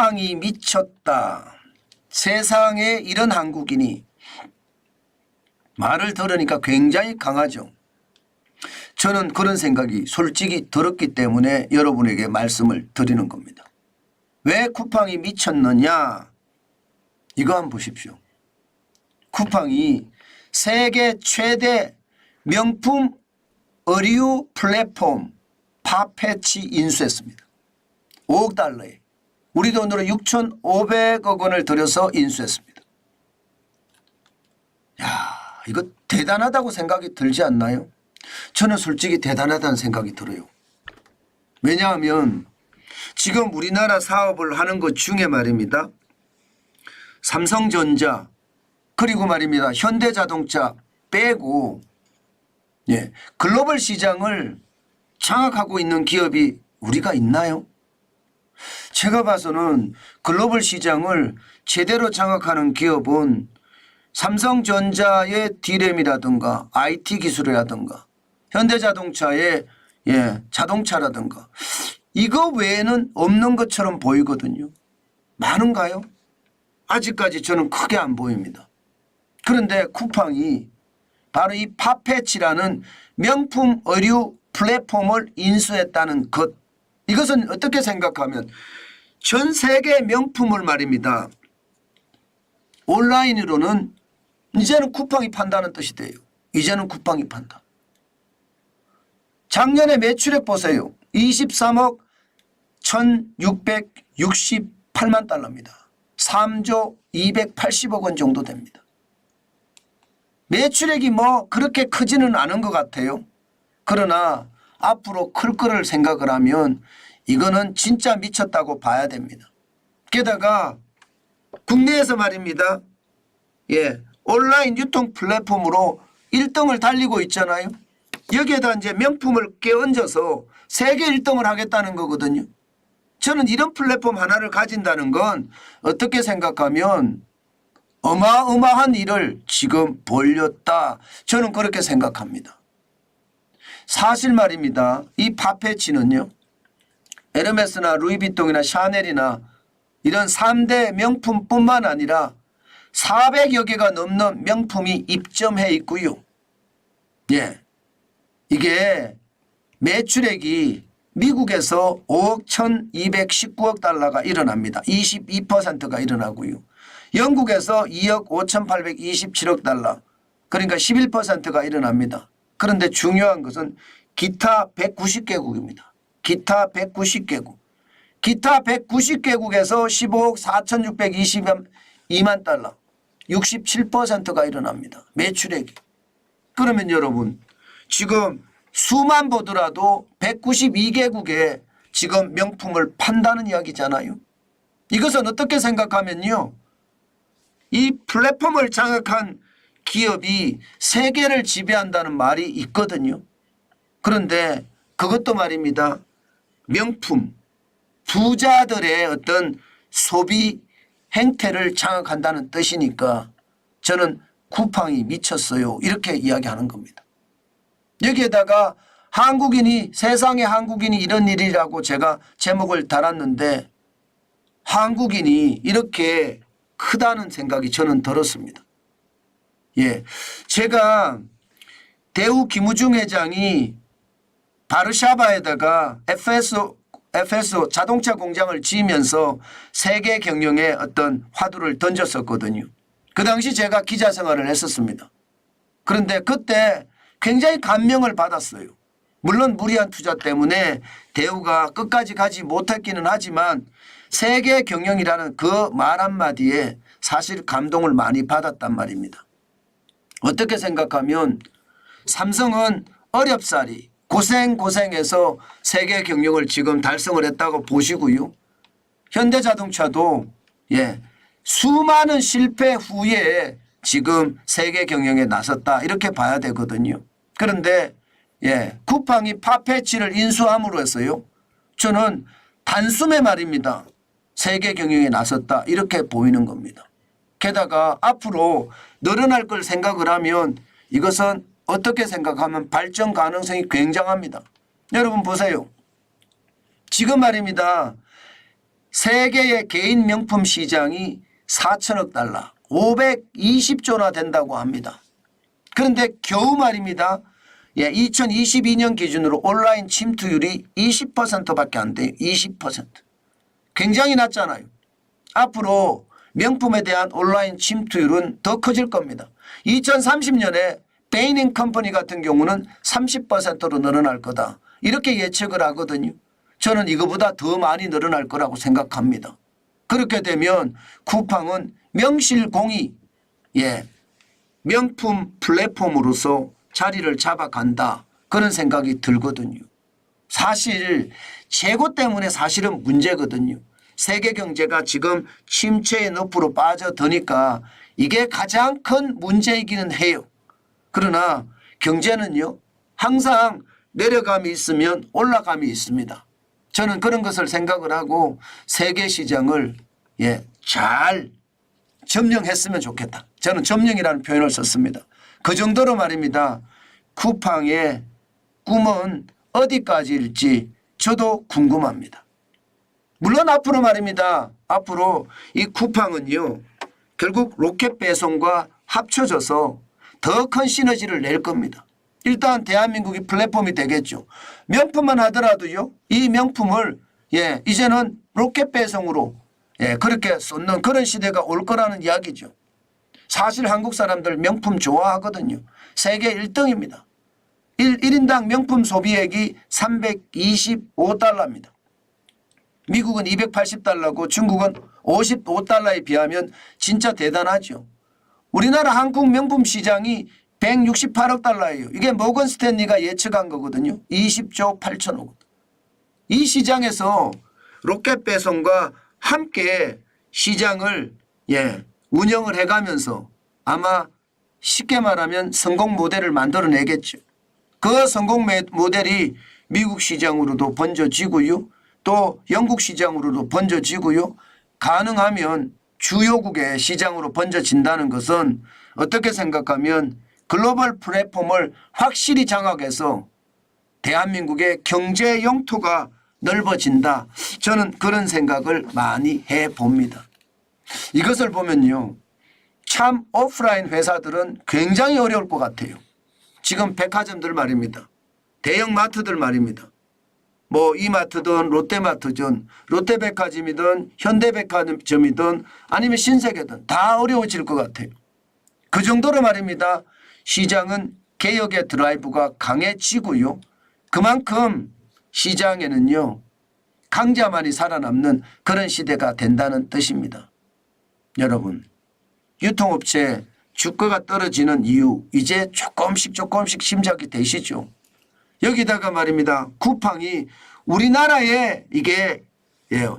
쿠팡이 미쳤다. 세상에 이런 한국인이 말을 들으니까 굉장히 강하죠. 저는 그런 생각이 솔직히 들었기 때문에 여러분에게 말씀을 드리는 겁니다. 왜 쿠팡이 미쳤느냐? 이거 한번 보십시오. 쿠팡이 세계 최대 명품 의류 플랫폼 파페치 인수했습니다. 5억 달러에 우리 돈으로 6,500억 원을 들여서 인수했습니다. 야, 이거 대단하다고 생각이 들지 않나요? 저는 솔직히 대단하다는 생각이 들어요. 왜냐하면 지금 우리나라 사업을 하는 것 중에 말입니다. 삼성전자 그리고 말입니다. 현대자동차 빼고 글로벌 시장을 장악하고 있는 기업이 우리가 있나요? 제가 봐서는 글로벌 시장을 제대로 장악하는 기업은 삼성전자의 D램이라든가 IT 기술이라든가 현대자동차의 자동차라든가 이거 외에는 없는 것처럼 보이거든요. 많은가요? 아직까지 저는 크게 안 보입니다. 그런데 쿠팡이 바로 이 파페치라는 명품 의류 플랫폼을 인수했다는 것, 이것은 어떻게 생각하면 전 세계 명품을 말입니다. 온라인으로는 이제는 쿠팡이 판다는 뜻이 돼요. 이제는 쿠팡이 판다. 작년에 매출액 보세요. 23억 1668만 달러입니다. 3조 280억 원 정도 됩니다. 매출액이 뭐 그렇게 크지는 않은 것 같아요. 그러나 앞으로 클 거를 생각을 하면 이거는 진짜 미쳤다고 봐야 됩니다. 게다가 국내에서 말입니다. 온라인 유통 플랫폼으로 1등을 달리고 있잖아요. 여기에다 이제 명품을 껴얹어서 세계 1등을 하겠다는 거거든요. 저는 이런 플랫폼 하나를 가진다는 건 어떻게 생각하면 어마어마한 일을 지금 벌렸다. 저는 그렇게 생각합니다. 사실 말입니다. 이 파페치는요. 에르메스나 루이비통이나 샤넬이나 이런 3대 명품뿐만 아니라 400여 개가 넘는 명품이 입점해 있고요. 이게 매출액이 미국에서 5억 1219억 달러가 일어납니다. 22%가 일어나고요. 영국에서 2억 5827억 달러 그러니까 11%가 일어납니다. 그런데 중요한 것은 기타 190개국입니다. 기타 190개국. 기타 190개국에서 15억 4622만 달러 67%가 일어납니다. 매출액이. 그러면 여러분 지금 수만 보더라도 192개국에 지금 명품을 판다는 이야기잖아요. 이것은 어떻게 생각하면요. 이 플랫폼을 장악한 기업이 세계를 지배한다는 말이 있거든요. 그런데 그것도 말입니다. 명품, 부자들의 어떤 소비 행태를 장악한다는 뜻이니까 저는 쿠팡이 미쳤어요. 이렇게 이야기하는 겁니다. 여기에다가 한국인이 세상에 한국인이 이런 일이라고 제가 제목을 달았는데 한국인이 이렇게 크다는 생각이 저는 들었습니다. 제가 대우 김우중 회장이 바르샤바에다가 FS 자동차 공장을 지으면서 세계 경영에 어떤 화두를 던졌었거든요. 그 당시 제가 기자 생활을 했었습니다. 그런데 그때 굉장히 감명을 받았어요. 물론 무리한 투자 때문에 대우가 끝까지 가지 못했기는 하지만 세계 경영이라는 그 말 한마디에 사실 감동을 많이 받았단 말입니다. 어떻게 생각하면 삼성은 어렵사리 고생해서 세계 경영을 지금 달성을 했다고 보시고요. 현대자동차도 수많은 실패 후에 지금 세계 경영에 나섰다 이렇게 봐야 되거든요. 그런데 쿠팡이 파페치를 인수함으로 해서요. 저는 단숨에 말입니다. 세계 경영에 나섰다 이렇게 보이는 겁니다. 게다가 앞으로 늘어날 걸 생각을 하면 이것은 어떻게 생각하면 발전 가능성이 굉장합니다. 여러분 보세요. 지금 말입니다. 세계의 개인 명품 시장이 4천억 달러, 520조나 된다고 합니다. 그런데 겨우 말입니다. 2022년 기준으로 온라인 침투율이 20%밖에 안 돼요. 20%. 굉장히 낮잖아요. 앞으로 명품에 대한 온라인 침투율은 더 커질 겁니다. 2030년에 베이닝 컴퍼니 같은 경우는 30%로 늘어날 거다. 이렇게 예측을 하거든요. 저는 이거보다 더 많이 늘어날 거라고 생각합니다. 그렇게 되면 쿠팡은 명실공히 명품 플랫폼으로서 자리를 잡아간다. 그런 생각이 들거든요. 사실 재고 때문에 사실은 문제거든요. 세계 경제가 지금 침체의 늪으로 빠져드니까 이게 가장 큰 문제이기는 해요. 그러나 경제는요 항상 내려감이 있으면 올라감이 있습니다. 저는 그런 것을 생각을 하고 세계 시장을 잘 점령했으면 좋겠다. 저는 점령이라는 표현을 썼습니다. 그 정도로 말입니다. 쿠팡의 꿈은 어디까지일지 저도 궁금합니다. 물론 앞으로 말입니다. 앞으로 이 쿠팡은요 결국 로켓 배송과 합쳐져서 더 큰 시너지를 낼 겁니다. 일단 대한민국이 플랫폼이 되겠죠. 명품만 하더라도요 이 명품을 이제는 로켓 배송으로 그렇게 쏟는 그런 시대가 올 거라는 이야기죠. 사실 한국 사람들 명품 좋아하거든요. 세계 1등입니다. 1인당 명품 소비액이 325달러입니다. 미국은 280달러고 중국은 55달러에 비하면 진짜 대단하죠. 우리나라 한국 명품 시장이 168억 달러예요. 이게 모건 스탠리가 예측한 거거든요. 20조 8천억. 이 시장에서 로켓 배송과 함께 시장을 운영을 해가면서 아마 쉽게 말하면 성공 모델을 만들어내겠죠. 그 성공 모델이 미국 시장으로도 번져지고요. 또 영국 시장으로도 번져지고요. 가능하면 주요국의 시장으로 번져진다는 것은 어떻게 생각하면 글로벌 플랫폼을 확실히 장악해서 대한민국의 경제 영토가 넓어진다. 저는 그런 생각을 많이 해봅니다. 이것을 보면요. 참 오프라인 회사들은 굉장히 어려울 것 같아요. 지금 백화점들 말입니다. 대형 마트들 말입니다. 뭐 이마트든 롯데마트든 롯데백화점이든 현대백화점이든 아니면 신세계든 다 어려워질 것 같아요. 그 정도로 말입니다. 시장은 개혁의 드라이브가 강해지고요. 그만큼 시장에는요. 강자만이 살아남는 그런 시대가 된다는 뜻입니다. 여러분 유통업체 주가가 떨어지는 이유 이제 조금씩 짐작이 되시죠. 여기다가 말입니다. 쿠팡이 우리나라에 이게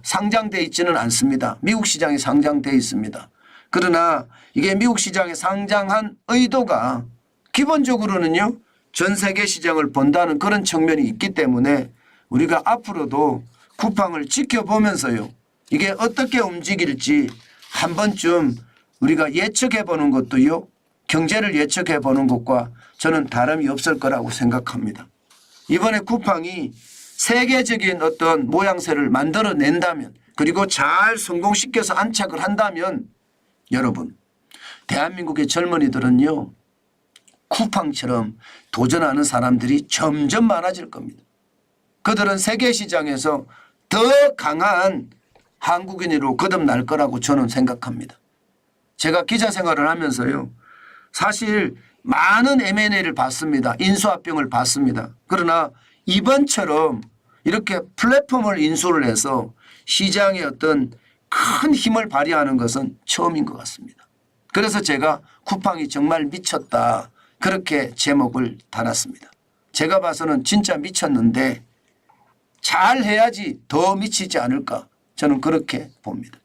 상장되어 있지는 않습니다. 미국 시장에 상장되어 있습니다. 그러나 이게 미국 시장에 상장한 의도가 기본적으로는요. 전 세계 시장을 본다는 그런 측면이 있기 때문에 우리가 앞으로도 쿠팡을 지켜보면서요. 이게 어떻게 움직일지 한 번쯤 우리가 예측해 보는 것도요. 경제를 예측해 보는 것과 저는 다름이 없을 거라고 생각합니다. 이번에 쿠팡이 세계적인 어떤 모양새를 만들어낸다면 그리고 잘 성공시켜서 안착을 한다면 여러분 대한민국의 젊은이들은요. 쿠팡처럼 도전하는 사람들이 점점 많아질 겁니다. 그들은 세계 시장에서 더 강한 한국인으로 거듭날 거라고 저는 생각합니다. 제가 기자 생활을 하면서요. 사실 많은 M&A를 봤습니다. 인수합병을 봤습니다. 그러나 이번처럼 이렇게 플랫폼을 인수를 해서 시장에 어떤 큰 힘을 발휘하는 것은 처음인 것 같습니다. 그래서 제가 쿠팡이 정말 미쳤다. 그렇게 제목을 달았습니다. 제가 봐서는 진짜 미쳤는데 잘 해야지 더 미치지 않을까 저는 그렇게 봅니다.